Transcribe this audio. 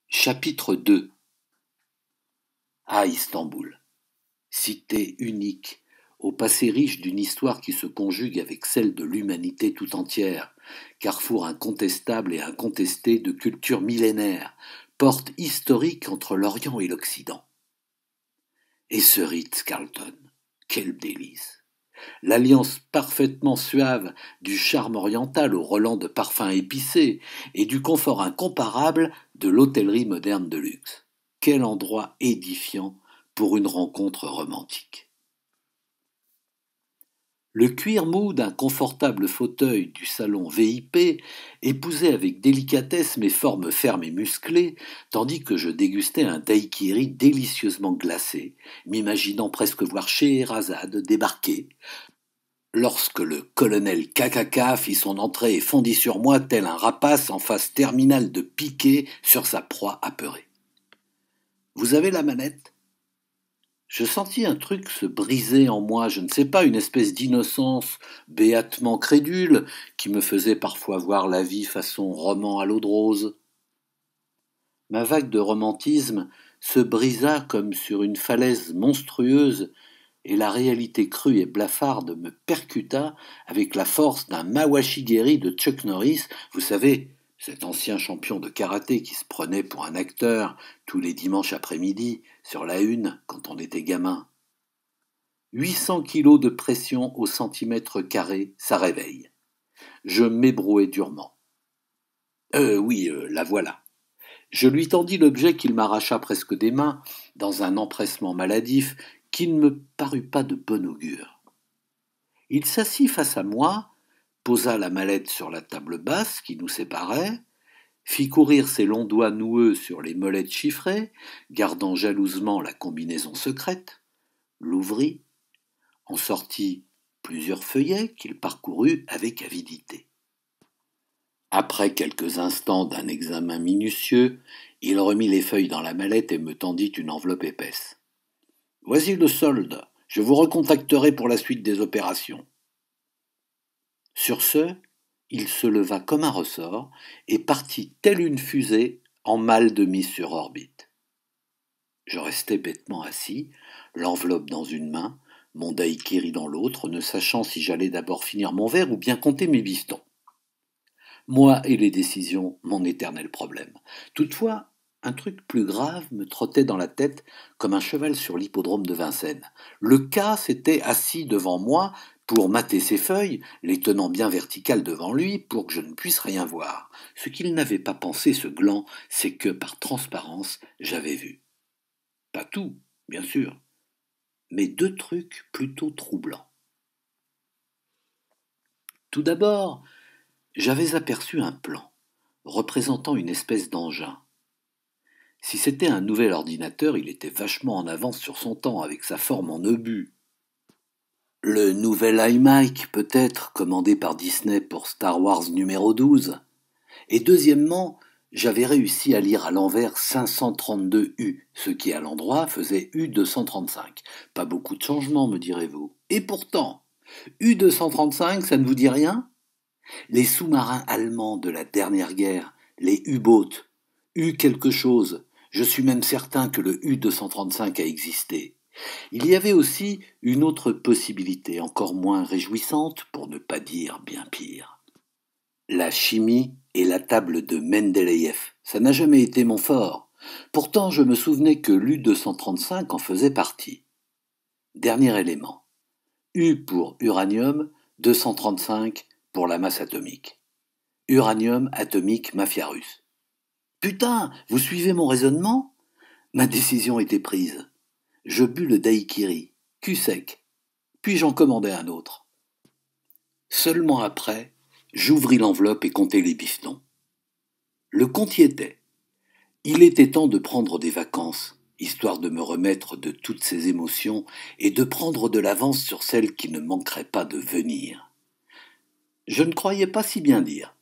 Chapitre 2. À Istanbul, cité unique, au passé riche d'une histoire qui se conjugue avec celle de l'humanité tout entière, carrefour incontestable et incontesté de cultures millénaires, porte historique entre l'Orient et l'Occident. Et ce Ritz-Carlton, quel délice! L'alliance parfaitement suave du charme oriental au relent de parfums épicés et du confort incomparable de l'hôtellerie moderne de luxe. Quel endroit édifiant pour une rencontre romantique. Le cuir mou d'un confortable fauteuil du salon VIP épousait avec délicatesse mes formes fermes et musclées, tandis que je dégustais un daiquiri délicieusement glacé, m'imaginant presque voir Scheherazade débarquer, lorsque le colonel Kakaka fit son entrée et fondit sur moi tel un rapace en phase terminale de piquer sur sa proie apeurée. « Vous avez la manette ?» Je sentis un truc se briser en moi, je ne sais pas, une espèce d'innocence béatement crédule qui me faisait parfois voir la vie façon roman à l'eau de rose. Ma vague de romantisme se brisa comme sur une falaise monstrueuse et la réalité crue et blafarde me percuta avec la force d'un Mawashigeri de Chuck Norris, vous savez, cet ancien champion de karaté qui se prenait pour un acteur tous les dimanches après-midi sur la une quand on était gamin. 800 kilos de pression au centimètre carré, ça réveille. Je m'ébrouai durement. Oui, la voilà. Je lui tendis l'objet qu'il m'arracha presque des mains, dans un empressement maladif qui ne me parut pas de bon augure. Il s'assit face à moi, posa la mallette sur la table basse qui nous séparait, fit courir ses longs doigts noueux sur les molettes chiffrées, gardant jalousement la combinaison secrète, l'ouvrit, en sortit plusieurs feuillets qu'il parcourut avec avidité. Après quelques instants d'un examen minutieux, il remit les feuilles dans la mallette et me tendit une enveloppe épaisse. « Voici le solde, je vous recontacterai pour la suite des opérations. » Sur ce, il se leva comme un ressort et partit telle une fusée en mal de mise sur orbite. Je restai bêtement assis, l'enveloppe dans une main, mon daiquiri dans l'autre, ne sachant si j'allais d'abord finir mon verre ou bien compter mes bifetons. Moi et les décisions, mon éternel problème. Toutefois, un truc plus grave me trottait dans la tête comme un cheval sur l'hippodrome de Vincennes. Le cas s'était assis devant moi pour mater ses feuilles, les tenant bien verticales devant lui pour que je ne puisse rien voir. Ce qu'il n'avait pas pensé, ce gland, c'est que, par transparence, j'avais vu. Pas tout, bien sûr, mais deux trucs plutôt troublants. Tout d'abord, j'avais aperçu un plan, représentant une espèce d'engin. Si c'était un nouvel ordinateur, il était vachement en avance sur son temps, avec sa forme en obus. Le nouvel iMac, peut-être, commandé par Disney pour Star Wars numéro 12. Et deuxièmement, j'avais réussi à lire à l'envers 532U, ce qui à l'endroit faisait U235. Pas beaucoup de changements, me direz-vous. Et pourtant, U235, ça ne vous dit rien ? Les sous-marins allemands de la dernière guerre, les U-boats, U quelque chose, je suis même certain que le U-235 a existé. Il y avait aussi une autre possibilité, encore moins réjouissante, pour ne pas dire bien pire. La chimie et la table de Mendeleïev, ça n'a jamais été mon fort. Pourtant, je me souvenais que l'U-235 en faisait partie. Dernier élément. U pour uranium, 235 pour la masse atomique. Uranium atomique mafia russe. Putain, vous suivez mon raisonnement ? Ma décision était prise. Je bus le daiquiri, cul sec, puis j'en commandai un autre. Seulement après, j'ouvris l'enveloppe et comptai les bifetons. Le compte y était. Il était temps de prendre des vacances, histoire de me remettre de toutes ces émotions et de prendre de l'avance sur celles qui ne manqueraient pas de venir. Je ne croyais pas si bien dire.